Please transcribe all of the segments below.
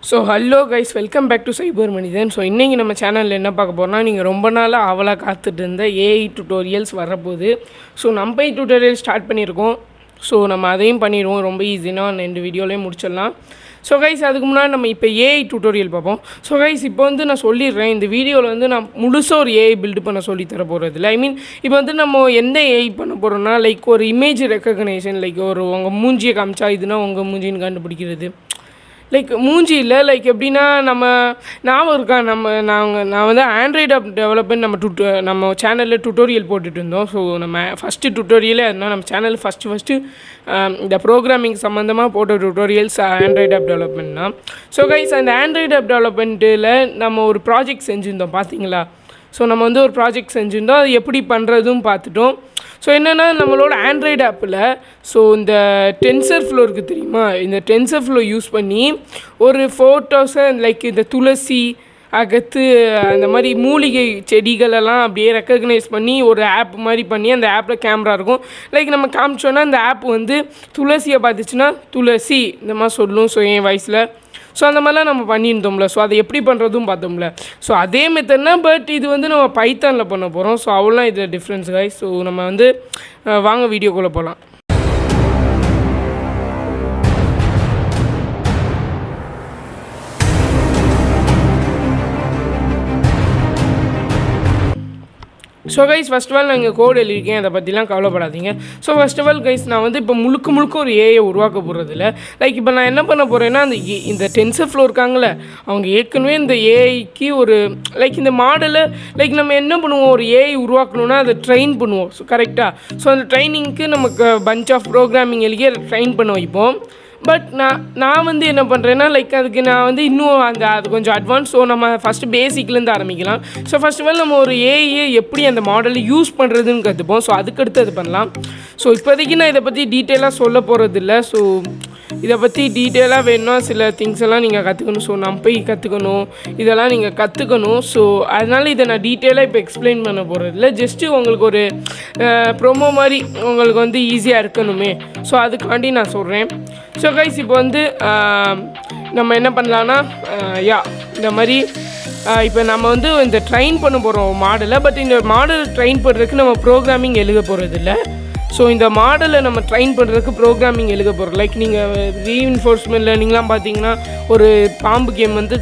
So hello guys, welcome back to cyber மனிதன். So இன்றைக்கி நம்ம சேனலில் என்ன பார்க்க போகிறோம்னா, நீங்கள் ரொம்ப நாளாக ஆவலாக காத்துட்டு இருந்த ஏஐ டுட்டோரியல்ஸ் வரப்போகுது. ஸோ நம்ம டுட்டோரியல் ஸ்டார்ட் பண்ணியிருக்கோம். ஸோ நம்ம அதையும் பண்ணிடுவோம். ரொம்ப ஈஸினா 2 வீடியோலேயும் முடிச்சிடலாம். ஸோ கைஸ், அதுக்கு முன்னாடி நம்ம இப்போ ஏஐ டுட்டோரியல் பார்ப்போம். ஸோ கைஸ், இப்போ வந்து நான் சொல்லிடுறேன், இந்த வீடியோவில் வந்து நான் முழுசாக ஒரு ஏஐ பில்டு பண்ண சொல்லித்தர போகிறதில்ல. இப்போ வந்து நம்ம எந்த ஏஐ பண்ண போகிறோம்னா, லைக் ஒரு இமேஜ் ரெக்கக்னேஷன், லைக் ஒரு உங்கள் மூஞ்சியை காமிச்சா இதுனா உங்கள் மூஞ்சின்னு கண்டுபிடிக்கிறது. லைக் மூஞ்சி இல்லை, லைக் எப்படின்னா நம்ம ஞாபகம் இருக்கா, நான் வந்து ஆண்ட்ராய்டு ஆப் டெவலப்மெண்ட் நம்ம சேனலில் டுட்டோரியல் போட்டுட்டு இருந்தோம். ஸோ நம்ம ஃபஸ்ட்டு டுட்டோரியலே அதுனா நம்ம சேனல் ஃபஸ்ட்டு இந்த ப்ரோக்ராமிங் சம்மந்தமாக போட்ட டுட்டோரியல்ஸ் ஆண்ட்ராய்டு ஆப் டெவலப்மெண்ட்னா. ஸோ கைஸ், அந்த ஆண்ட்ராய்டு ஆப் டெவலப்மெண்ட்டில் நம்ம ஒரு ப்ராஜெக்ட் செஞ்சுருந்தோம் பார்த்தீங்களா. ஸோ நம்ம வந்து ஒரு ப்ராஜெக்ட் செஞ்சுருந்தோம், அது எப்படி பண்ணுறதும் பார்த்துட்டோம். ஸோ என்னென்னா, நம்மளோட ஆண்ட்ராய்டு ஆப்பில் ஸோ இந்த டென்சர் ஃப்ளோ இருக்குது தெரியுமா, இந்த டென்சர் ஃப்ளோ யூஸ் பண்ணி ஒரு ஃபோட்டோஸை லைக் இந்த துளசி அகத்து அந்த மாதிரி மூலிகை செடிகளெல்லாம் அப்படியே ரெக்கக்னைஸ் பண்ணி ஒரு ஆப் மாதிரி பண்ணி, அந்த ஆப்பில் கேமரா இருக்கும். லைக் நம்ம காமிச்சோன்னா அந்த ஆப் வந்து துளசியை பார்த்துச்சுன்னா துளசி இந்த மாதிரி சொல்லும். ஸோ என் வாய்ஸில் ஸோ அந்த மாதிரிலாம் நம்ம பண்ணியிருந்தோம்ல. ஸோ அதை எப்படி பண்ணுறதும் பார்த்தோம்ல. ஸோ அதே மெத்தட்னா, பட் இது வந்து நம்ம பைத்தானில் பண்ண போகிறோம். ஸோ அவ்வளோ இதில் டிஃப்ரென்ஸ் கைஸ். ஸோ நம்ம வந்து வாங்க வீடியோக்குள்ளே போகலாம். So guys, first of all நான் இங்கே கோடு எழுதியிருக்கேன், அதை பற்றிலாம் கவலைப்படாதீங்க. So first of all guys, நான் வந்து இப்போ முழுக்க ஒரு ஏஐ உருவாக்க போகிறதில்ல. லைக் இப்போ நான் என்ன பண்ண போகிறேன்னா, இந்த டென்சர் ஃப்ளோ இருக்காங்களே, அவங்க ஏற்கனவே இந்த ஏஐக்கு ஒரு லைக் இந்த மாடலை லைக் நம்ம என்ன பண்ணுவோம், ஒரு ஏஐ உருவாக்கணுன்னா அதை ட்ரெயின் பண்ணுவோம். ஸோ கரெக்டாக. ஸோ அந்த ட்ரைனிங்க்கு நமக்கு பஞ்ச் ஆஃப் ப்ரோக்ராமிங் எழுதி அதை ட்ரெயின் பண்ண வைப்போம். பட் நான் வந்து என்ன பண்ணுறேன்னா, லைக் அதுக்கு நான் வந்து இன்னும் அது கொஞ்சம் அட்வான்ஸ். ஸோ நம்ம ஃபஸ்ட்டு பேசிக்லேருந்து ஆரம்பிக்கலாம். ஸோ ஃபஸ்ட் ஆஃப் ஆல் நம்ம ஒரு ஏஐயை எப்படி அந்த மாடலை யூஸ் பண்ணுறதுன்னு கற்றுப்போம். ஸோ அதுக்கடுத்து அது பண்ணலாம். ஸோ இப்போதைக்கு நான் இதை பற்றி டீட்டெயிலாக சொல்ல போகிறதில்ல. ஸோ இதை பற்றி டீட்டெயிலாக வேணும்னா சில திங்ஸ் எல்லாம் நீங்கள் கற்றுக்கணும். ஸோ நம்ம போய் கற்றுக்கணும், இதெல்லாம் நீங்கள் கற்றுக்கணும். ஸோ அதனால் இதை நான் டீட்டெயிலாக இப்போ எக்ஸ்பிளைன் பண்ண போகிறதில்ல. ஜஸ்ட்டு உங்களுக்கு ஒரு ப்ரோமோ மாதிரி உங்களுக்கு வந்து ஈஸியாக இருக்கணுமே, ஸோ அதுக்காண்டி நான் சொல்கிறேன். ஸோ கைஸ், இப்போ வந்து நம்ம என்ன பண்ணலான்னா, இந்த மாதிரி இப்போ நம்ம வந்து இந்த ட்ரெயின் பண்ண போகிறோம் மாடலை. பட் இந்த மாடல் ட்ரெயின் பண்ணுறதுக்கு நம்ம ப்ரோக்ராமிங் எழுத போகிறதில்ல. ஸோ இந்த மாடலை நம்ம ட்ரெயின் பண்ணுறதுக்கு ப்ரோக்ராமிங் எழுத போகிறோம். லைக் நீங்கள் ரீஇன்ஃபோர்ஸ்மெண்ட் லேர்னிங்லாம் பார்த்தீங்கன்னா, ஒரு பாம்பு கேம் வந்து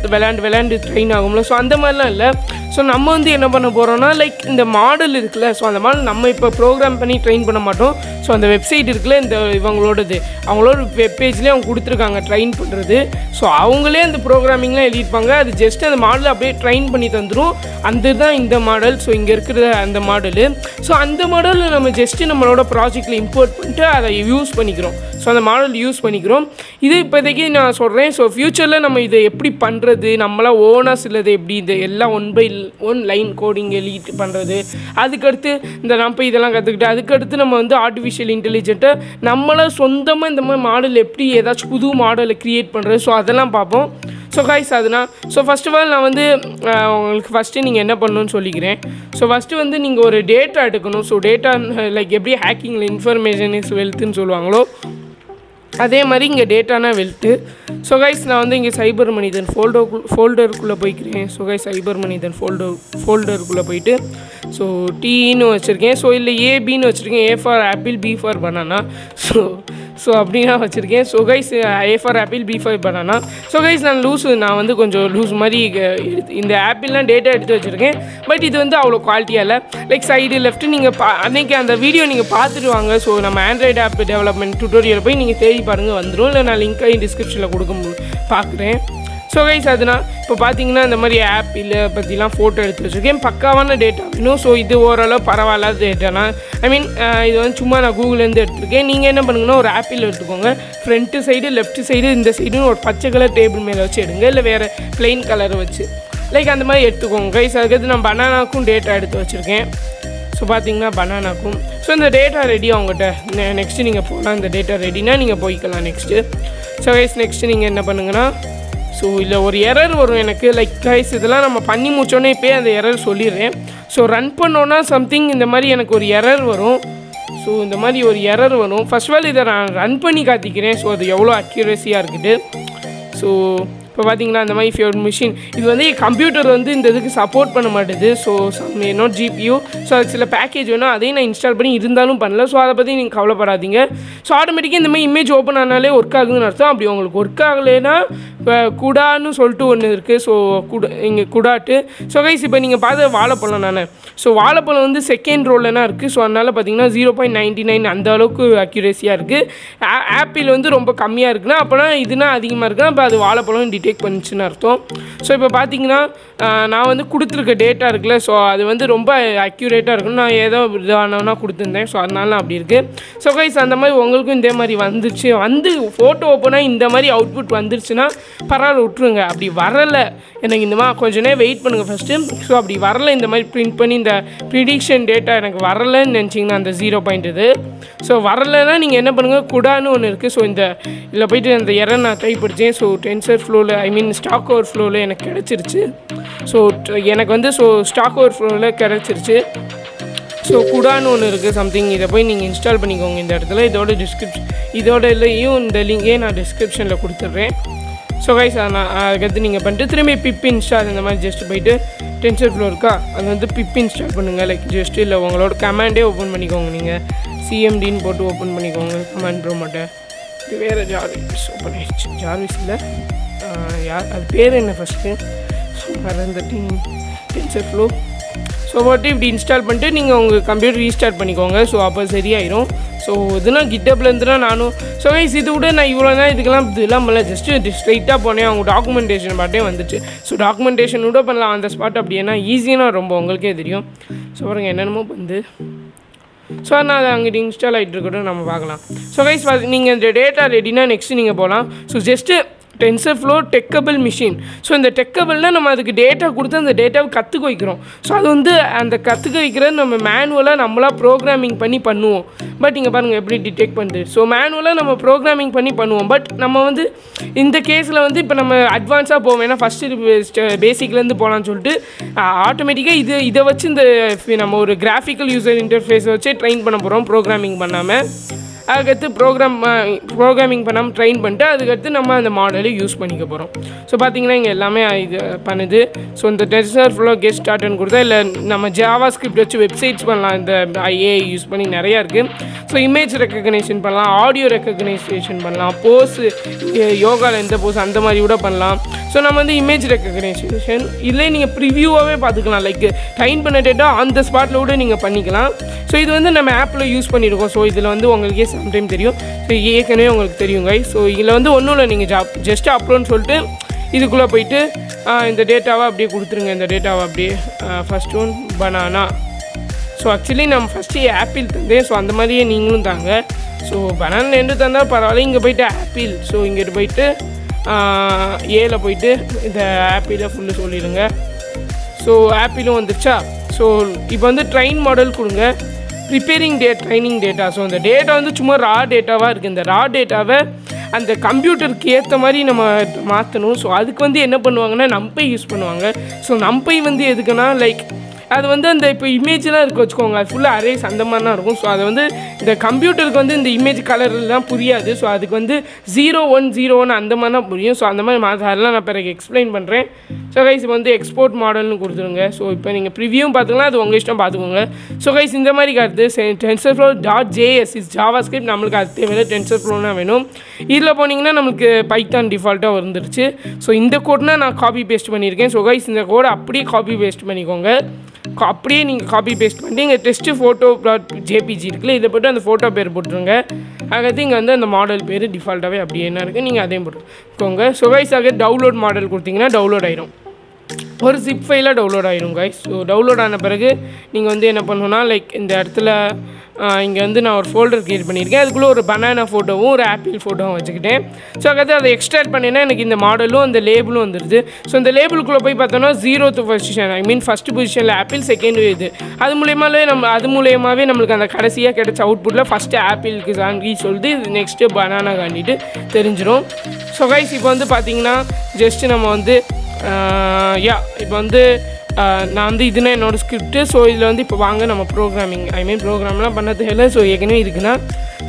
விளையாண்டு ட்ரெயின் ஆகும்ல. ஸோ அந்த மாதிரிலாம் இல்லை. ஸோ நம்ம வந்து என்ன பண்ண போகிறோம்னா, லைக் இந்த மாடல் இருக்குல்ல, ஸோ அந்த மாடல் நம்ம இப்போ ப்ரோக்ராம் பண்ணி ட்ரெயின் பண்ண மாட்டோம். ஸோ அந்த வெப்சைட் இருக்குல்ல, இந்த அவங்களோட வெப்பேஜ்லேயே அவங்க கொடுத்துருக்காங்க ட்ரெயின் பண்ணுறது. ஸோ அவங்களே அந்த ப்ரோக்ராமிங்லாம் எழுதியிருப்பாங்க. அது ஜஸ்ட் அந்த மாடலை அப்படியே ட்ரெயின் பண்ணி தந்துடும். அந்த தான் இந்த மாடல். ஸோ இங்கே இருக்கிற அந்த மாடலு. ஸோ அந்த மாடலில் நம்ம ஜஸ்ட்டு நம்மளோட ப்ராஜெக்டில் இம்போர்ட் பண்ணிட்டு அதை யூஸ் பண்ணிக்கிறோம். ஸோ அந்த மாடல் யூஸ் பண்ணிக்கிறோம். இது இப்போதைக்கு நான் சொல்கிறேன். ஸோ ஃப்யூச்சரில் நம்ம இதை எப்படி பண்ணுறது, நம்மளாம் ஓனாக சிலது எப்படி இந்த எல்லாம் 1 லைன் கோடிங் எழுதிட்டு பண்ணுறது, அதுக்கடுத்து இந்த நம்ம இதெல்லாம் கற்றுக்கிட்டு அதுக்கடுத்து நம்ம வந்து ஆர்டிஃபிஷியல் இன்டெலிஜென்ட்டை நம்மளாம் சொந்தமாக இந்த மாதிரி மாடல் எப்படி ஏதாச்சும் புது மாடலை க்ரியேட் பண்ணுறது, ஸோ அதெல்லாம் பார்ப்போம். ஸோ கைஸ், அதுனா ஸோ ஃபஸ்ட் ஆஃப் ஆல் நான் வந்து உங்களுக்கு ஃபஸ்ட்டு நீங்கள் என்ன பண்ணணும்னு சொல்லிக்கிறேன். ஸோ ஃபஸ்ட்டு வந்து நீங்கள் ஒரு டேட்டா எடுக்கணும். ஸோ டேட்டா லைக் எப்படி ஹேக்கிங்கில் இன்ஃபர்மேஷன் இஸ் வெல்த்துன்னு சொல்லுவாங்களோ, அதே மாதிரி இங்கே டேட்டானா வெல்த்து. ஸோ கைஸ், நான் வந்து இங்கே சைபர் மனிதன் ஃபோல்டருக்குள்ளே போய்க்கிறேன். ஸோ கைஸ், சைபர் மனிதன் ஃபோல்டருக்குள்ளே போயிட்டு ஸோ டீன்னு வச்சுருக்கேன். ஸோ இல்லை ஏபின்னு வச்சுருக்கேன். A for apple, B for banana. So அப்படின்னா வச்சுருக்கேன். So guys, A for apple, B for banana. So guys, நான் வந்து கொஞ்சம் லூஸ் மாதிரி இந்த ஆப்பிள்லாம் டேட்டா எடுத்து வச்சுருக்கேன். பட் இது வந்து அவ்வளோ குவாலிட்டியாக இல்லை. லைக் சைடு லெஃப்ட்டு நீங்கள் அன்றைக்கி அந்த வீடியோ நீங்கள் பார்த்துட்டு வாங்க. ஸோ நம்ம ஆண்ட்ராய்டு ஆப் டெவலப்மெண்ட் டுட்டோரியல் போய் நீங்கள் தேடி பாருங்கள், வந்துடும். இல்லை நான் லிங்க்கை டிஸ்கிரிப்ஷனில் பார்க்குறேன். ஸோ கைஸ், அதுனா இப்போ பார்த்தீங்கன்னா இந்த மாதிரி ஆப்பில் பற்றிலாம் ஃபோட்டோ எடுத்து வச்சுருக்கேன். பக்காவான டேட்டா வேணும். ஸோ இது ஓரளவு பரவாயில்லாத டேட்டானா, இது வந்து சும்மா நான் கூகுள்லேருந்து எடுத்துருக்கேன். நீங்கள் என்ன பண்ணுங்கன்னா, ஒரு ஆப்பிள் எடுத்துக்கோங்க. ஃப்ரண்ட்டு சைடு, லெஃப்ட் சைடு, இந்த சைடுன்னு ஒரு பச்சை கலர் டேபிள் மேலே வச்சு எடுங்க, இல்லை வேறு ப்ளெயின் கலர் வச்சு லைக் அந்த மாதிரி எடுத்துக்கோங்க கைஸ். அதுக்கடுத்து நான் பனானாக்கும் டேட்டா எடுத்து வச்சுருக்கேன். ஸோ பார்த்தீங்கன்னா பனானாக்கும். ஸோ இந்த டேட்டா ரெடி அவங்ககிட்ட. நெக்ஸ்ட்டு நீங்கள் போகலாம். இந்த டேட்டா ரெடினா நீங்கள் போய்க்கலாம் நெக்ஸ்ட்டு. ஸோ கைஸ், நெக்ஸ்ட்டு நீங்கள் என்ன பண்ணுங்கன்னா, ஸோ இல்லை ஒரு எரர் வரும் எனக்கு. லைக் கைஸ், இதெல்லாம் நம்ம பண்ணி முடிச்சோன்னே இப்போயே அந்த எரர் சொல்லிடுறேன். ஸோ ரன் பண்ணோன்னா சம்திங் இந்த மாதிரி எனக்கு ஒரு எரர் வரும். ஸோ இந்த மாதிரி ஒரு எரர் வரும். ஃபர்ஸ்ட் ஆஃப் ஆல் இதை நான் ரன் பண்ணி காத்திக்கிறேன். ஸோ அது எவ்வளோ அக்யூரஸியாக இருக்குது. ஸோ இப்போ பார்த்தீங்கன்னா இந்த மாதிரி ஃபியோர் மிஷின் இது வந்து கம்ப்யூட்டர் வந்து இந்த இதுக்கு சப்போர்ட் பண்ண மாட்டேது. ஸோ என்னோட ஜிபியூ ஸோ அது சில பேக்கேஜ் வேணும், அதையும் நான் இன்ஸ்டால் பண்ணி இருந்தாலும் பண்ணல. ஸோ அதை பற்றி நீங்கள் கவலைப்படாதீங்க. ஸோ ஆட்டோமேட்டிக்காக இந்த மாதிரி இமேஜ் ஓப்பன் ஆனாலே ஒர்க் ஆகுதுன்னு அர்த்தம். அப்படி உங்களுக்கு ஒர்க் ஆகலைன்னா குடான்னு சொல்லிட்டு ஒன்று இருக்குது. ஸோ இங்கே குடாட்டு. ஸோ கைஸ் இப்போ நீங்கள் பார்த்த வாழைப்பழம் நான் ஸோ வாழைப்பழம் வந்து செகண்ட் ரோலனா இருக்குது. ஸோ அதனால் பார்த்தீங்கன்னா 0.99 அந்த அளவுக்கு அக்யூரேசியாக இருக்குது. ஆப்பிள் வந்து ரொம்ப கம்மியாக இருக்குன்னா அப்போனா இதுனா அதிகமாக இருக்குன்னா அப்போ அது வாழைப்பழம் டிடெக்ட் பண்ணிச்சுன்னு அர்த்தம். ஸோ இப்போ பார்த்தீங்கன்னா நான் வந்து கொடுத்துருக்க டேட்டா இருக்குல்ல, ஸோ அது வந்து ரொம்ப அக்யூரேட்டாக இருக்குன்னு நான் ஏதோ இதானவனா கொடுத்துருந்தேன். ஸோ அதனால அப்படி இருக்குது. ஸோ கைஸ் அந்த மாதிரி உங்களுக்கும் இதே மாதிரி வந்துச்சு வந்து ஃபோட்டோ ஓப்பனாக இந்த மாதிரி அவுட்புட் வந்துருச்சுன்னா பரவாயில்ல விட்ருங்க. அப்படி வரலை எனக்கு இந்த மாதிரி கொஞ்ச நேரம் வெயிட் பண்ணுங்கள் ஃபஸ்ட்டு. ஸோ அப்படி வரலை இந்த மாதிரி பிரிண்ட் பண்ணி இந்த ப்ரிடிக்ஷன் டேட்டா எனக்கு வரலைன்னு நினச்சிங்கன்னா அந்த 0 பாயிண்ட் இது ஸோ வரலைன்னா நீங்கள் என்ன பண்ணுங்கள், குடான்னு ஒன்று இருக்குது. ஸோ இந்த இதில் போய்ட்டு அந்த எரர் நான் ட்ரை படித்தேன். ஸோ டென்சர் ஃப்ளோவில் ஐ மீன் ஸ்டாக் ஓவர் ஃப்ளோவில் எனக்கு கிடச்சிருச்சு. ஸோ எனக்கு வந்து ஸோ ஸ்டாக் ஓவர் ஃப்ளோவில் கிடச்சிருச்சு. ஸோ குடான்னு ஒன்று இருக்குது சம்திங், இதை போய் நீங்கள் இன்ஸ்டால் பண்ணிக்கோங்க இந்த இடத்துல. இதோட இல்லையும் இந்த லிங்கே நான் டிஸ்கிரிப்ஷனில் கொடுத்துட்றேன். ஸோ கைஸ் நான் அதுக்கடுத்து நீங்கள் பண்ணிட்டு திரும்பி பிப் இன்ஸ்டால் இந்த மாதிரி ஜஸ்ட் போய்ட்டு டென்சர் ஃப்ளோ இருக்கா அது வந்து பிப் இன்ஸ்டால் பண்ணுங்கள். லைக் ஜஸ்ட் இல்லை உங்களோட கமாண்டே ஓப்பன் பண்ணிக்கோங்க. நீங்கள் சிஎம்டின்னு போட்டு ஓப்பன் பண்ணிக்கோங்க கமாண்ட் ப்ரோமோட்டை. இது வேறு ஜார்விஸ் ஓப்பன் ஆகிடுச்சு. ஜார்விஸ் இல்லை யார் அது பேர் என்ன ஃபஸ்ட்டு மறந்துட்டு டென்சர் ஃப்ளோ. ஸோ போட்டு இப்படி இன்ஸ்டால் பண்ணிட்டு நீங்கள் உங்கள் கம்ப்யூட்டர் ரீஸ்டார்ட் பண்ணிக்கோங்க. ஸோ அப்போ சரியாயிரும். ஸோ இதுனா கிட்டப்லேருந்துனா நானும் ஸோ கைஸ் இது விட நான் இவ்வளோ தான் இதுக்கெல்லாம் இதெல்லாம் பண்ணல. ஜஸ்ட்டு ஸ்ட்ரைட்டாக போனேன் அவங்க டாக்குமெண்டேஷன் பாட்டே வந்துச்சு. ஸோ டாக்குமெண்டேஷன் கூட பண்ணலாம் அந்த ஸ்பாட். அப்படி ஏன்னா ஈஸியாக ரொம்ப உங்களுக்கே தெரியும். ஸோ பாருங்கள் என்னென்னமோ வந்து ஸோ நான் அதை அங்கிட்டு இன்ஸ்டால் ஆகிட்டு இருக்கட்டும் நம்ம பார்க்கலாம். ஸோ கைஸ் நீங்கள் இந்த டேட்டா ரெடினா நெக்ஸ்ட்டு நீங்கள் போகலாம். So just TensorFlow teachable machine. So இந்த டெக்கபிள்னால் நம்ம அதுக்கு டேட்டா கொடுத்து அந்த டேட்டாவை கற்றுக்க வைக்கிறோம். ஸோ அது வந்து அந்த கற்றுக்க வைக்கிறது நம்ம மேனுவலாக நம்மளாக ப்ரோக்ராமிங் பண்ணி பண்ணுவோம். பட் இங்கே பாருங்கள் எப்படி டிடெக்ட் பண்ணுது. ஸோ மேனுவலாக நம்ம ப்ரோக்ராமிங் பண்ணி பண்ணுவோம். பட் நம்ம வந்து இந்த கேஸில் வந்து இப்போ நம்ம அட்வான்ஸாக போவோம். ஏன்னா ஃபஸ்ட்டு பேசிக்லேருந்து போகலான்னு சொல்லிட்டு ஆட்டோமேட்டிக்காக இதை வச்சு இந்த நம்ம ஒரு கிராஃபிக்கல் யூசர் இன்டர்ஃபேஸை வச்சு ட்ரெயின் பண்ண போகிறோம் ப்ரோக்ராமிங் பண்ணாமல். அதுக்கடுத்து ப்ரோக்ராமிங் பண்ணாமல் ட்ரெயின் பண்ணிட்டு அதுக்கடுத்து நம்ம அந்த மாடலை யூஸ் பண்ணிக்க போகிறோம். ஸோ பார்த்திங்கன்னா இங்கே எல்லாமே இது பண்ணுது. ஸோ இந்த டென்சர் ஃப்ளோ கெட் ஸ்டார்ட்னு கொடுத்தா இல்லை நம்ம ஜாவா ஸ்கிரிப்ட் வச்சு வெப்சைட்ஸ் பண்ணலாம். இந்த ஏஐ யூஸ் பண்ணி நிறையா இருக்குது. ஸோ இமேஜ் ரெக்கக்னைசேஷன் பண்ணலாம், ஆடியோ ரெக்கக்னைசேஷன் பண்ணலாம், போஸு யோகாவில் எந்த போஸ் அந்த மாதிரி கூட பண்ணலாம். ஸோ நம்ம வந்து இமேஜ் ரெக்கக்னைசேஷன் இல்லை நீங்கள் ப்ரிவியூவாகவே பார்த்துக்கலாம். லைக் ட்ரைன் பண்ண டேட்டா அந்த ஸ்பாட்டில் கூட நீங்கள் பண்ணிக்கலாம். ஸோ இது வந்து நம்ம ஆப்பில் யூஸ் பண்ணியிருக்கோம். ஸோ இதில் வந்து உங்களுக்கே சம்டைம் தெரியும். ஸோ ஏற்கனவே உங்களுக்கு தெரியும் கைஸ். ஸோ இதில் வந்து ஒன்றும் இல்லை, நீங்கள் ஜஸ்ட் அப்லோட்னு சொல்லிட்டு இதுக்குள்ளே போயிட்டு இந்த டேட்டாவை அப்படியே கொடுத்துருங்க. இந்த டேட்டாவை அப்படியே first one banana. So actually நம்ம ஃபஸ்ட்டு ஆப்பிள் தந்தேன். ஸோ அந்த மாதிரியே நீங்களும் தாங்க. ஸோ பனானா ரெண்டு தந்தால் பரவாயில்ல. இங்கே போயிட்டு ஆப்பிள். ஸோ இங்கிட்டு போயிட்டு ஏல போயிட்டு இந்த ஆப்பிளை ஃபுல்லு சொல்லிடுங்க. ஸோ ஆப்பிளும் வந்துச்சா. ஸோ இப்போ வந்து ட்ரெயின் மாடல் கொடுங்க. Preparing training data. ஸோ அந்த டேட்டா வந்து சும்மா ரா டேட்டாவாக இருக்குது. இந்த ரா டேட்டாவை அந்த கம்ப்யூட்டருக்கு ஏற்ற மாதிரி நம்ம மாற்றணும். ஸோ அதுக்கு வந்து என்ன பண்ணுவாங்கன்னா நம்பை யூஸ் பண்ணுவாங்க. ஸோ நம்பை வந்து எதுக்குன்னா லைக் அது வந்து அந்த இப்போ இமேஜெலாம் இருக்க வச்சுக்கோங்க, அது ஃபுல்லாக அரேஸ் அந்த மாதிரிலாம் இருக்கும். ஸோ அதை வந்து இந்த கம்ப்யூட்டருக்கு வந்து இந்த இமேஜ் கலர்லாம் புரியாது. ஸோ அதுக்கு வந்து 0-1-0-1 அந்த மாதிரிலாம் புரியும். ஸோ அந்த மாதிரி அதெல்லாம் நான் பிறகு எக்ஸ்பிளைன் பண்ணுறேன். ஸோ கைஸ் இப்போ வந்து எக்ஸ்போர்ட் மாடல்னு கொடுத்துருங்க. ஸோ இப்போ நீங்கள் ப்ரிவியூவும் பார்த்துக்கலாம், அது உங்கள் இஷ்டம் பார்த்துக்கோங்க. ஸோ கைஸ் இந்த மாதிரி காட்டுது tensor flow .js is Java script. நம்மளுக்கு அது தேவையில்லை, டென்சர் ஃப்ளோனா வேணும். இதில் போனீங்கன்னா நம்மளுக்கு பைத்தான் டிஃபால்ட்டாக வந்துருச்சு. ஸோ இந்த கோட்னா நான் காப்பி பேஸ்ட் பண்ணியிருக்கேன். ஸோ கைஸ் இந்த கோடை அப்படியே காப்பி பேஸ்ட் பண்ணிக்கோங்க. அப்படியே நீங்கள் காப்பி பேஸ்ட் பண்ணிட்டு இங்கே டெஸ்ட்டு ஃபோட்டோ.jpg இருக்குல்ல, இதை போட்டு அந்த ஃபோட்டோ பேர் போட்டுருங்க. அதுக்கடுத்து இங்கே வந்து அந்த மாடல் பேர் டிஃபால்ட்டாகவே அப்படியே என்ன இருக்குது நீங்கள் அதையும் போட்டுக்கோங்க. ஸோ கைஸ் ஆக டவுன்லோட் மாடல் கொடுத்தீங்கன்னா டவுன்லோட் ஆயிரும். ஒரு ஜிப் ஃபைலாக டவுன்லோட் ஆயிரும் கைஸ். ஸோ டவுன்லோட் ஆன பிறகு நீங்கள் வந்து என்ன பண்ணணுன்னா லைக் இந்த இடத்துல இங்கே வந்து நான் ஒரு ஃபோல்டர் க்ரியேட் பண்ணியிருக்கேன். அதுக்குள்ளே ஒரு பனானா ஃபோட்டோவும் ஒரு ஆப்பிள் ஃபோட்டோவும் வச்சுக்கிட்டேன். ஸோ அதுக்கடுத்து அதை எக்ஸ்ட்ராக்ட் பண்ணினா எனக்கு இந்த மாடலும் அந்த லேபிளும் வந்துடுது. ஸோ இந்த லேபிளுக்குள்ளே போய் பார்த்தோன்னா 0th பொசிஷன் ஐ மீன் ஃபஸ்ட்டு பொசிஷனில் ஆப்பிள், செகண்ட் இது. அது மூலியமாகவே நம்மளுக்கு அந்த கடைசியாக கிடைச்ச அவுட்புட்டில் ஃபஸ்ட்டு ஆப்பிளுக்கு சாங்கி சொல்லிட்டு இது நெக்ஸ்ட்டு பனானா காண்டிட்டு தெரிஞ்சிடும். ஸோ கைஸ் இப்போ வந்து பார்த்திங்கன்னா ஜஸ்ட்டு நம்ம வந்து இப்போ வந்து நான் வந்து இதுனா என்னோடய ஸ்கிரிப்ட்டு. ஸோ இதில் வந்து இப்போ வாங்க நம்ம ப்ரோக்ராம்லாம் பண்ணது இல்லை. ஸோ ஏற்கனவே இருக்குன்னா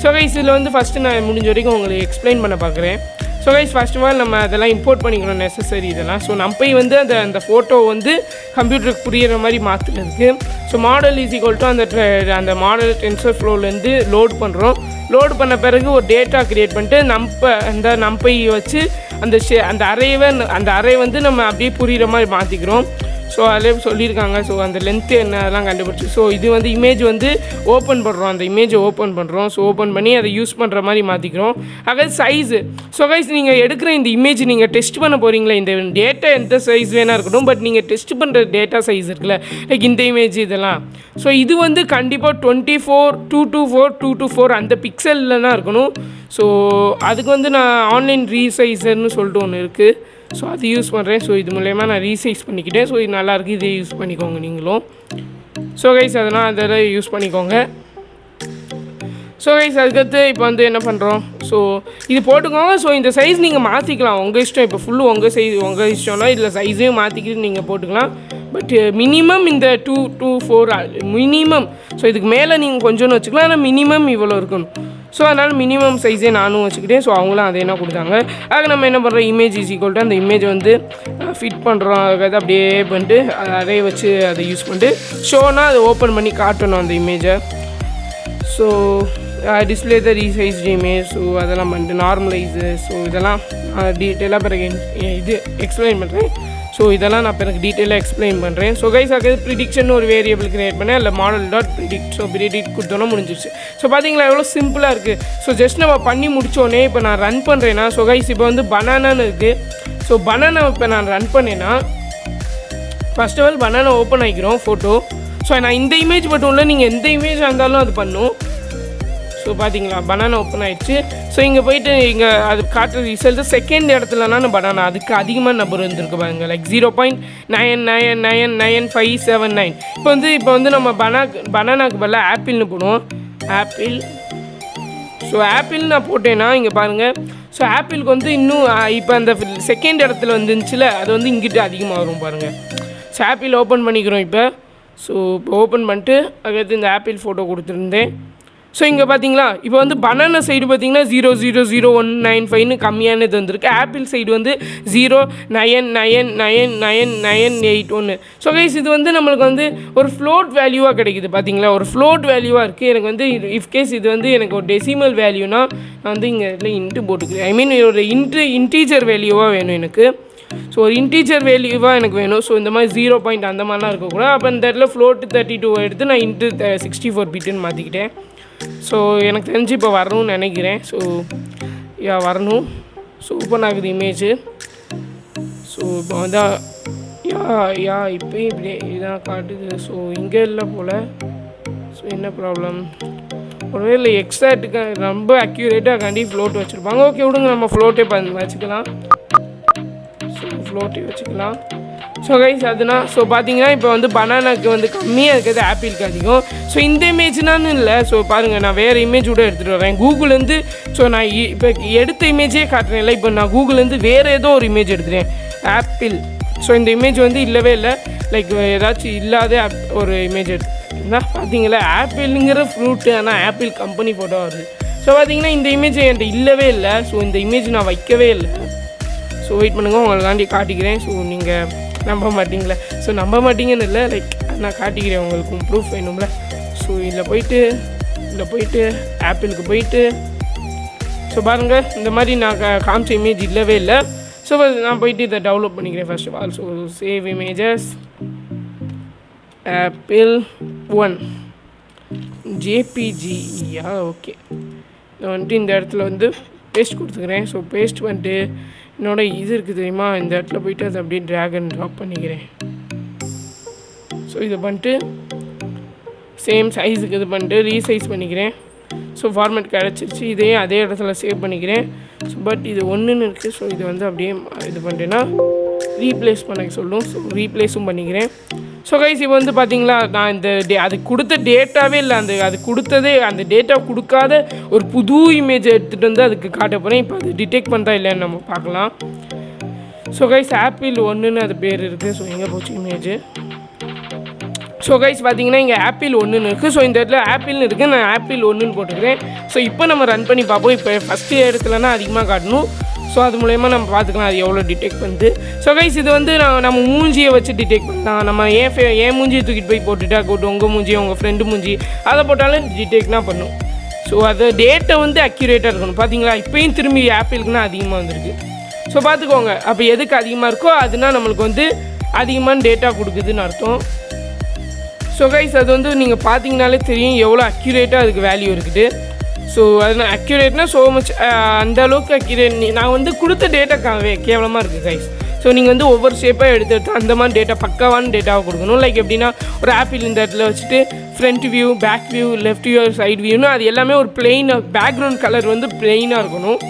ஸோ கைஸ் இதில் வந்து ஃபஸ்ட்டு நான் முடிஞ்ச வரைக்கும் உங்களுக்கு எக்ஸ்பிளைன் பண்ண பார்க்குறேன். So guys first of all நம்ம அதெல்லாம் இம்போர்ட் பண்ணிக்கணும் நெசசரி இதெல்லாம். ஸோ நம்ம போய் வந்து அந்த ஃபோட்டோ வந்து கம்ப்யூட்டருக்கு புரியிற மாதிரி மாற்றுறதுக்கு so model is equal to அந்த மாடல் டென்சர்ஃப்ளோலேருந்து லோட் பண்ணுறோம். லோட் பண்ண பிறகு ஒரு டேட்டா க்ரியேட் பண்ணிட்டு நம்பை வச்சு அந்த அரே வந்து நம்ம அப்படியே புரிகிற மாதிரி மாற்றிக்கிறோம். ஸோ அதிலே சொல்லியிருக்காங்க. ஸோ அந்த லென்த்து என்ன அதெல்லாம் கண்டுபிடிச்சி ஸோ இது வந்து இமேஜ் வந்து ஓப்பன் பண்ணுறோம். அந்த இமேஜை ஓப்பன் பண்ணுறோம். ஸோ ஓப்பன் பண்ணி அதை யூஸ் பண்ணுற மாதிரி மாற்றிக்கிறோம். அதாவது சைஸு ஸோ கைஸ் நீங்கள் எடுக்கிற இந்த இமேஜ் நீங்கள் டெஸ்ட் பண்ண போகிறீங்களா, இந்த டேட்டா எந்த சைஸ் வேணா இருக்கட்டும், பட் நீங்கள் டெஸ்ட் பண்ணுற டேட்டா சைஸ் இருக்குல்ல, லைக் இந்த இமேஜ் இதெல்லாம். ஸோ இது வந்து கண்டிப்பாக 224 அந்த பிக்சலில் தான் இருக்கணும். ஸோ அதுக்கு வந்து நான் ஆன்லைன் ரீசைசர்னு சொல்லிட்டு ஒன்று இருக்குது. ஸோ அது யூஸ் பண்ணுறேன். ஸோ இது மூலயமா நான் ரீசைஸ் பண்ணிக்கிட்டேன். ஸோ இது நல்லாயிருக்கு, இதே யூஸ் பண்ணிக்கோங்க நீங்களும். ஸோ கைஸ் அதெல்லாம் யூஸ் பண்ணிக்கோங்க. ஸோ கைஸ் அதுக்கடுத்து இப்போ வந்து என்ன பண்ணுறோம், ஸோ இது போட்டுக்கோங்க. ஸோ இந்த சைஸ் நீங்கள் மாற்றிக்கலாம், உங்கள் இஷ்டம். இப்போ ஃபுல்லு உங்கள் இஷ்டம்னா இதில் சைஸையும் மாற்றிக்கிட்டு நீங்கள் போட்டுக்கலாம். பட் மினிமம் இந்த 2 to 4 மினிமம். ஸோ இதுக்கு மேலே நீங்கள் கொஞ்சோன்னு வச்சுக்கலாம், ஆனால் மினிமம் இவ்வளோ இருக்கணும். ஸோ அதனால் மினிமம் சைஸே நானும் வச்சுக்கிட்டேன். ஸோ அவங்களும் அதே என்ன கொடுத்தாங்க. அதுக்கு நம்ம என்ன பண்ணுறோம், இமேஜ் இஸ் ஈக்குவல் டு அந்த இமேஜை வந்து ஃபிட் பண்ணுறோம். அதுக்காக அப்படியே பண்ணிட்டு அதே வச்சு அதை யூஸ் பண்ணிட்டு ஷோனா அதை ஓப்பன் பண்ணி காட்டணும் அந்த இமேஜை. So display the resized image. So அதெல்லாம் பண்ணிட்டு நார்மலைஸு. ஸோ இதெல்லாம் டீட்டெயிலாக பிறகு இது எக்ஸ்பிளைன் பண்ணுறேன். ஸோ இதெல்லாம் நான் பிறகு டீட்டெயிலாக எக்ஸ்பிளைன் பண்ணுறேன். ஸோ கைஸ் அது ப்ரிடிக்ஷன் ஒரு வேரியபிள் கிரியேட் பண்ணேன். இல்லை model dot predict. So predict கொடுத்தோன்னா முடிஞ்சிருச்சு. ஸோ பார்த்தீங்களா எவ்வளோ சிம்பிளாக இருக்குது. ஸோ ஜஸ்ட் நம்ம பண்ணி முடித்தோடனே இப்போ நான் ரன் பண்ணுறேன்னா, ஸோ கைஸ் இப்போ வந்து பனானான்னு இருக்குது. ஸோ பனானா இப்போ நான் ரன் பண்ணேன்னா first of all banana open ஆகிக்கிறோம் ஃபோட்டோ. ஸோ நான் இந்த இமேஜ் மட்டும் இல்லை, நீங்கள் எந்த இமேஜ் இருந்தாலும் அது பண்ணும். ஸோ பார்த்தீங்களா பனானா ஓப்பன் ஆகிடுச்சு. ஸோ இங்கே போயிட்டு இங்கே அது காட்டுற ரிசல்ட்டு செகண்ட் இடத்துலனா பனானா அதுக்கு அதிகமாக நம்பர் வந்துருக்கு பாருங்க, லைக் 0.99999579. இப்போ வந்து நம்ம பனானாக்கு பதிலாக ஆப்பிள்னு போடுவோம். ஆப்பிள். ஸோ ஆப்பிள் நான் போட்டேன்னா இங்கே பாருங்கள். ஸோ ஆப்பிளுக்கு வந்து இன்னும் இப்போ அந்த செகண்ட் இடத்துல வந்துருந்துச்சுல, அது வந்து இங்கிட்ட அதிகமாக வரும் பாருங்கள். ஸோ ஆப்பிள் ஓப்பன் பண்ணிக்கிறோம் இப்போ. ஸோ இப்போ ஓப்பன் பண்ணிட்டு அதுக்கடுத்து இந்த ஆப்பிள் ஃபோட்டோ கொடுத்துருந்தேன். ஸோ இங்கே பார்த்தீங்களா இப்போ வந்து பனானா சைடு பார்த்தீங்கன்னா 0.00195 கம்மியானது வந்திருக்கு. ஆப்பிள் சைடு வந்து 0.99999981. ஸோ கைஸ் இது வந்து நம்மளுக்கு வந்து ஒரு ஃப்ளோட் வேல்யூவாக கிடைக்குது. பார்த்தீங்களா ஒரு ஃப்ளோட் வேல்யூவாக இருக்குது. எனக்கு வந்து இஃப்கேஸ் இது வந்து எனக்கு ஒரு டெசிமல் வேல்யூனா நான் வந்து இங்கே இதில் இன்ட்டு போட்டுக்கிறேன். ஐ மீன் ஒரு இன்டீஜர் வேல்யூவாக வேணும் எனக்கு. ஸோ ஒரு இன்டீஜர் வேல்யூவாக எனக்கு வேணும். ஸோ இந்த மாதிரி 0 பாயிண்ட் அந்த மாதிரிலாம் இருக்கக்கூடாது. அப்போ இந்த இடத்துல ஃப்ளோட்டு 32 எடுத்து நான் இன்ட்டு 64 பிட்டுன்னு மாற்றிக்கிட்டேன். ஸோ எனக்கு தெரிஞ்சு இப்போ வரணும்னு நினைக்கிறேன். ஸோ வரணும். ஸோ ஓப்பன் ஆகுது இமேஜு. ஸோ இப்போ வந்து இப்போயும் இப்படி இதான் காட்டுது. ஸோ இங்கே இல்லை போல். ஸோ என்ன ப்ராப்ளம், ஒருவேளை எக்ஸாக்ட்டுக்கு ரொம்ப அக்யூரேட்டாக காண்டி ஃப்ளோட் வச்சுருப்பாங்க. ஓகே விடுங்க, நம்ம ஃப்ளோட்டே வச்சுக்கலாம். ஸோ ஃப்ளோட்டே வச்சுக்கலாம். ஸோ கைஸ் அதுனா ஸோ பார்த்தீங்கன்னா இப்போ வந்து பனானாக்கு வந்து கம்மியாக இருக்கிறது, ஆப்பிளுக்கு அதிகம். ஸோ இந்த இமேஜ்னான்னு இல்லை. ஸோ பாருங்கள் நான் வேறு இமேஜ் கூட எடுத்துகிட்டு வரேன் கூகுள்லேருந்து. ஸோ நான் இப்போ எடுத்த இமேஜே காட்டுறேன்ல, இப்போ நான் கூகுள்லேருந்து வேறு ஏதோ ஒரு இமேஜ் எடுக்கிறேன், ஆப்பிள். ஸோ இந்த இமேஜ் வந்து இல்லவே இல்லை, லைக் ஏதாச்சும் இல்லாத ஒரு இமேஜ் எடுத்துன்னா பார்த்தீங்களா ஆப்பிளுங்கிற ஃப்ரூட்டு, ஆனால் ஆப்பிள் கம்பெனி ஃபோட்டோ வருது. ஸோ பார்த்தீங்கன்னா இந்த இமேஜ் என்கிட்ட இல்லவே இல்லை. ஸோ இந்த இமேஜ் நான் வைக்கவே இல்லை. ஸோ வெயிட் பண்ணுங்கள், உங்களுக்காண்டி காட்டிக்கிறேன். ஸோ நீங்கள் நம்ப மாட்டிங்களே. ஸோ நம்ப மாட்டிங்கன்னு இல்லை, லைக் நான் காட்டிக்கிறேன், உங்களுக்கும் ப்ரூஃப் வேணும்ல. ஸோ இதில் போயிட்டு ஆப்பிளுக்கு போயிட்டு ஸோ பாருங்கள் இந்த மாதிரி நான் காமிச்ச இமேஜ் இல்லவே இல்லை. ஸோ நான் போயிட்டு இதை டவுன்லோட் பண்ணிக்கிறேன் first of all. So save images apple 1 JPG-யா. ஓகே நான் வந்துட்டு இந்த இடத்துல வந்து பேஸ்ட் கொடுத்துக்கிறேன். ஸோ பேஸ்ட் பண்ணிட்டு என்னோட இது இருக்குது தெரியுமா, இந்த இடத்துல போய்ட்டு அதை அப்படியே ட்ராக் அண்ட் ட்ராப் பண்ணிக்கிறேன். ஸோ இதை பண்ணிட்டு சேம் சைஸுக்கு இது பண்ணிட்டு ரீசைஸ் பண்ணிக்கிறேன். ஸோ ஃபார்மேட் கிடச்சிருச்சு. இதே அதே இடத்துல சேவ் பண்ணிக்கிறேன். ஸோ பட் இது ஒன்றுன்னு இருக்குது. ஸோ இது வந்து அப்படியே இது பண்ணிட்டேன்னா ரீப்ளேஸ் பண்ண சொல்லும். ஸோ ரீப்ளேஸும் பண்ணிக்கிறேன். ஸோ கைஸ் இப்போ வந்து பார்த்தீங்களா நான் இந்த அது கொடுத்த டேட்டாவே இல்லை, அது கொடுத்ததே அந்த டேட்டா கொடுக்காத ஒரு புது இமேஜ் எடுத்துகிட்டு வந்து அதுக்கு காட்ட போகிறேன். இப்போ அது டிடெக்ட் பண்ணுறா இல்லைன்னு நம்ம பார்க்கலாம். ஸோ கைஸ் ஆப்பிள் 1ன்னு அது பேர் இருக்குது. ஸோ எங்கே போச்சு இமேஜ். ஸோ கைஸ் பார்த்தீங்கன்னா இங்கே ஆப்பிள் 1ன்னு இருக்குது. ஸோ இந்த இடத்துல ஆப்பிள்னு இருக்குது, நான் ஆப்பிள் 1ன்னு போட்டுக்கிறேன். ஸோ இப்போ நம்ம ரன் பண்ணி பார்ப்போம். இப்போ ஃபஸ்ட்டு இடத்துலனா அதிகமாக காட்டணும். ஸோ அது மூலயமா நம்ம பார்த்துக்கலாம் அது எவ்வளோ டிடெக்ட் பண்ணுது. ஸோ கைஸ் இது வந்து நம்ம மூஞ்சியை வச்சு டிடெக்ட் பண்ணலாம். நம்ம ஏன் மூஞ்சியை தூக்கிட்டு போய் போட்டுட்டா கூட்டு உங்கள் மூஞ்சி உங்கள் ஃப்ரெண்டு மூஞ்சி அதை போட்டாலும் டிடெக்ட்னா பண்ணும். ஸோ அது டேட்டா வந்து அக்யூரேட்டாக இருக்கணும். பார்த்தீங்களா இப்போயும் திரும்பி ஆப்பிளுக்குன்னா அதிகமாக வந்திருக்கு. ஸோ பார்த்துக்கோங்க, அப்போ எதுக்கு அதிகமாக இருக்கோ அதுனா நம்மளுக்கு வந்து அதிகமான டேட்டா கொடுக்குதுன்னு அர்த்தம். ஸோ கைஸ் அது வந்து நீங்கள் பார்த்தீங்கனாலே தெரியும் எவ்வளோ அக்யூரேட்டாக அதுக்கு வேல்யூ இருக்குது. ஸோ அது அக்யூரேட்னா ஸோ மச் அந்த அளவுக்கு அக்யூரேட். நான் வந்து கொடுத்த டேட்டா கேவலமாக இருக்குது கைஸ். ஸோ நீங்கள் வந்து ஒவ்வொரு ஷேப்பாக எடுத்து அந்த மாதிரி டேட்டா பக்காவான டேட்டாவை கொடுக்கணும். லைக் எப்படின்னா ஒரு ஆப்பிள் இந்த இடத்துல வச்சுட்டு front view, back view, left view, side வியூன்னு அது எல்லாமே ஒரு பிளெயினாக பேக்ரவுண்ட் கலர் வந்து பிளெயினாக இருக்கணும்.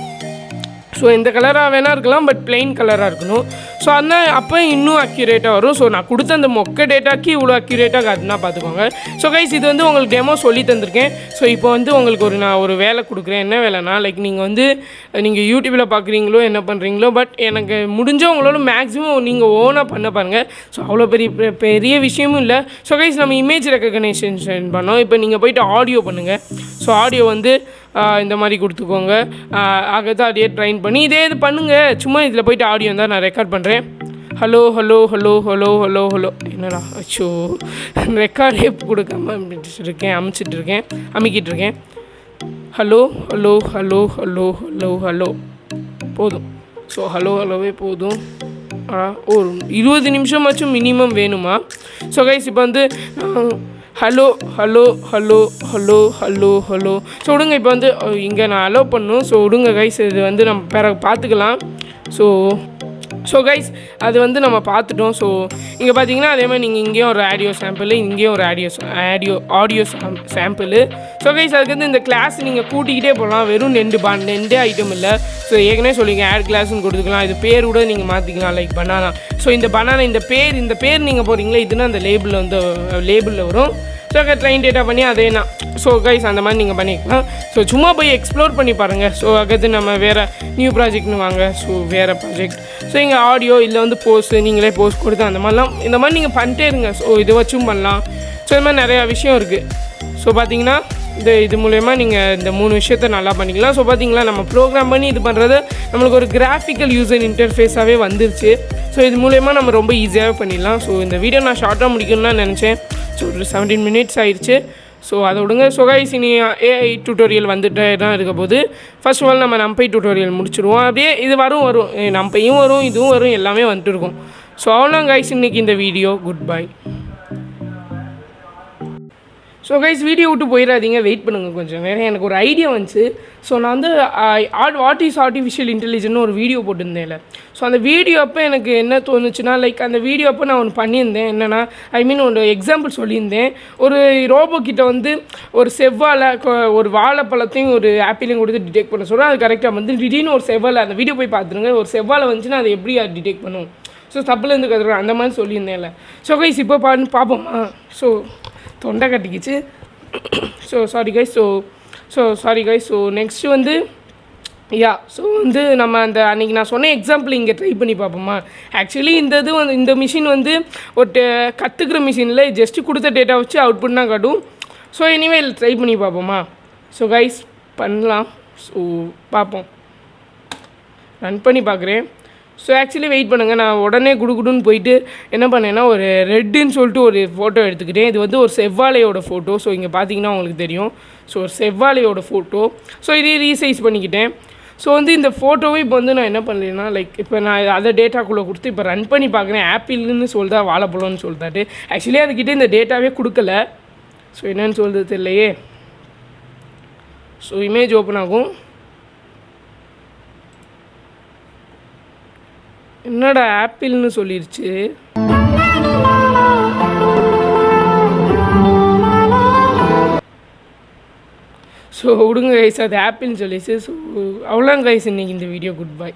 ஸோ இந்த கலராக வேணால் இருக்கலாம், பட் பிளெயின் கலராக இருக்கணும். ஸோ அதனால் அப்போ இன்னும் அக்யூரேட்டாக வரும். ஸோ நான் கொடுத்த அந்த மொக்க டேட்டாக்கு இவ்வளோ அக்யூரேட்டாக காட்டுனா பார்த்துக்கோங்க. ஸோ கைஸ் இது வந்து உங்களுக்கு டெமோ சொல்லி தந்திருக்கேன். ஸோ இப்போ வந்து உங்களுக்கு நான் ஒரு வேலை கொடுக்குறேன். என்ன வேலைனா லைக் நீங்கள் வந்து நீங்கள் யூடியூப்பில் பார்க்குறீங்களோ என்ன பண்ணுறீங்களோ, பட் எனக்கு முடிஞ்சவங்களோட மேக்ஸிமம் நீங்கள் ஓனாக பண்ண பாருங்கள். ஸோ அவ்வளோ பெரிய விஷயமும் இல்லை. ஸோ கைஸ் நம்ம இமேஜ் ரெக்கக்னேஷன் சென்ட் பண்ணோம். இப்போ நீங்கள் போய்ட்டு ஆடியோ பண்ணுங்கள். ஸோ ஆடியோ வந்து இந்த மாதிரி கொடுத்துக்கோங்க. ஆகத்தான் அப்படியே ட்ரைன் பண்ணி இதே இது பண்ணுங்கள். சும்மா இதில் போய்ட்டு ஆடியோ தான் நான் ரெக்கார்ட் பண்ணுறேன். Hello hello hello hello hello hello என்னடா அச்சோ ரெக்கார்டே கொடுக்காம அமைக்கிட்டு இருக்கேன். Hello hello hello hello hello hello போதும். ஸோ ஹலோ ஹலோவே போதும். ஒரு 20 நிமிஷமாச்சும் மினிமம் வேணுமா? ஸோ கைஸ் இப்போ வந்து hello hello hello hello hello hello so விடுங்க. இப்போ வந்து இங்கே நான் அலோ பண்ணணும். ஸோ விடுங்க கைஸ், இது வந்து நம்ம பிறகு பார்த்துக்கலாம். ஸோ கைஸ் அது வந்து நம்ம பார்த்துட்டோம். ஸோ இங்கே பார்த்தீங்கன்னா அதே மாதிரி நீங்கள் இங்கேயும் ஒரு ஆடியோ சாம்பிள், இங்கேயும் ஒரு ஆடியோ சாம்பிள். ஸோ கைஸ் அதுக்கு வந்து இந்த கிளாஸ் நீங்கள் கூட்டிக்கிட்டே போகலாம். வெறும் 2 ஐட்டம் இல்லை. ஸோ ஏற்கனவே சொல்லிங்க ஆட் கிளாஸ்ன்னு கொடுத்துக்கலாம். இது பேர் கூட நீங்கள் மாற்றிக்கலாம். Like banana. ஸோ இந்த பனானா இந்த பேர் நீங்கள் போகிறீங்களா இதுன்னா அந்த லேபிளில் வரும். ஸோ ட்ரெயின் டேட்டா பண்ணி அதே தான். ஸோ கைஸ் அந்த மாதிரி நீங்கள் பண்ணிக்கலாம். ஸோ சும்மா போய் எக்ஸ்ப்ளோர் பண்ணி பாருங்கள். ஸோ அடுத்து நம்ம வேறு நியூ ப்ராஜெக்ட்னு வாங்க. ஸோ வேறு ப்ராஜெக்ட். ஸோ இங்கே ஆடியோ இல்லை வந்து போஸ்ட் நீங்களே போஸ்ட் கொடுத்து அந்த மாதிரிலாம் இந்த மாதிரி நீங்கள் பண்ணிட்டே இருங்க. ஸோ இதை வச்சும் பண்ணலாம். ஸோ இது மாதிரி நிறையா விஷயம் இருக்குது. ஸோ பார்த்தீங்கன்னா இது மூலயமா நீங்கள் இந்த 3 விஷயத்த நல்லா பண்ணிக்கலாம். ஸோ பார்த்தீங்களா நம்ம ப்ரோக்ராம் பண்ணி இது பண்ணுறது நம்மளுக்கு ஒரு கிராஃபிக்கல் யூசர் இன்டர்ஃபேஸாகவே வந்துருச்சு. ஸோ இது மூலயமா நம்ம ரொம்ப ஈஸியாகவே பண்ணிடலாம். ஸோ இந்த வீடியோ நான் ஷார்ட்டாக முடிக்கணும்னு நினச்சேன். ஸோ ஒரு 17 மினிட்ஸ் ஆயிடுச்சு. ஸோ அதை விடுங்க. ஸோ கைஸ் இனி ஏஐ டியூட்டோரியல் வந்துட்டு தான் இருக்க போது. ஃபர்ஸ்ட் ஆஃப் ஆல் நம்ம நம்பை டியூட்டோரியல் முடிச்சிடுவோம். அப்படியே இது வரும் நம்பையும் வரும், இதுவும் வரும், எல்லாமே வந்துட்டு இருக்கும். ஸோ அவ்வளோ கைஸ் இன்றைக்கி இந்த video. Good bye. So guys video விட்டு போயிடாதீங்க, வெயிட் பண்ணுங்கள் கொஞ்சம் நேரம். எனக்கு ஒரு ஐடியா வந்துச்சு. ஸோ நான் வந்து வாட் இஸ் ஆர்டிஃபிஷியல் இன்டெலிஜென்ட்னு ஒரு வீடியோ போட்டிருந்தேன்ல. ஸோ அந்த வீடியோ அப்போ எனக்கு என்ன தோணுச்சுன்னா லைக் அந்த வீடியோ அப்போ நான் ஒன்று பண்ணியிருந்தேன். என்னென்னா ஒரு எக்ஸாம்பிள் சொல்லியிருந்தேன். ஒரு ரோபோ கிட்ட வந்து ஒரு வாழைப்பழத்தையும் ஒரு ஆப்பிளையும் கொடுத்து டிடெக்ட் பண்ண சொல்கிறேன். அது கரெக்டாக வந்து திடீர்னு ஒரு செவ்வாழை, அந்த வீடியோ போய் பார்த்துருங்க, ஒரு செவ்வாழை வந்துச்சுன்னா அதை எப்படி டிடெக்ட் பண்ணும்? ஸோ தப்புலேருந்து கற்றுக்குறேன் அந்த மாதிரி சொல்லியிருந்தேன்ல. ஸோ கைஸ் இப்போ பார்ப்போமா? ஸோ தொண்டை கட்டிக்கிச்சு. So sorry guys. So next வந்து ஸோ வந்து நம்ம அந்த அன்றைக்கி நான் சொன்ன எக்ஸாம்பிள் இங்கே ட்ரை பண்ணி பார்ப்போமா? ஆக்சுவலி இந்த மிஷின் வந்து ஒரு கற்றுக்கிற மிஷினில் ஜஸ்ட்டு கொடுத்த டேட்டா வச்சு அவுட்புட் தான் காட்டும். ஸோ எனிவே ட்ரை பண்ணி பார்ப்போமா? ஸோ கைஸ் பண்ணலாம். ஸோ பார்ப்போம், ரன் பண்ணி பார்க்குறேன். ஸோ ஆக்சுவலி வெயிட் பண்ணுங்கள். நான் உடனே குடுன்னு போயிட்டு என்ன பண்ணேன்னா ஒரு ரெட்டுன்னு சொல்லிட்டு ஒரு ஃபோட்டோ எடுத்துக்கிட்டேன். இது வந்து ஒரு செவ்வாழையோட ஃபோட்டோ. ஸோ இங்கே பார்த்தீங்கன்னா உங்களுக்கு தெரியும். ஸோ ஒரு செவ்வாழையோட ஃபோட்டோ. ஸோ இதே ரீசைஸ் பண்ணிக்கிட்டேன். ஸோ வந்து இந்த ஃபோட்டோவை இப்போ வந்து நான் என்ன பண்ணலைன்னா லைக் இப்போ நான் அதை டேட்டாக்குள்ளே கொடுத்து இப்போ ரன் பண்ணி பார்க்குறேன். ஆப்பிள்னு சொல்லிட்டா வாழைப்பழம்னு சொல்லிட்டாட்டு. ஆக்சுவலி அதுக்கிட்டே இந்த டேட்டாவே கொடுக்கல. ஸோ என்னன்னு சொல்கிறது தெரியலையே. ஸோ இமேஜ் ஓப்பன் ஆகும். என்னடா ஆப்பிள்னு சொல்லிருச்சு. ஸோ விடுங்க கைஸ், அது ஆப்பிள்னு சொல்லிடுச்சு. ஸோ அவ்வளோங்க கைஸ் இன்றைக்கி இந்த வீடியோ. Good bye.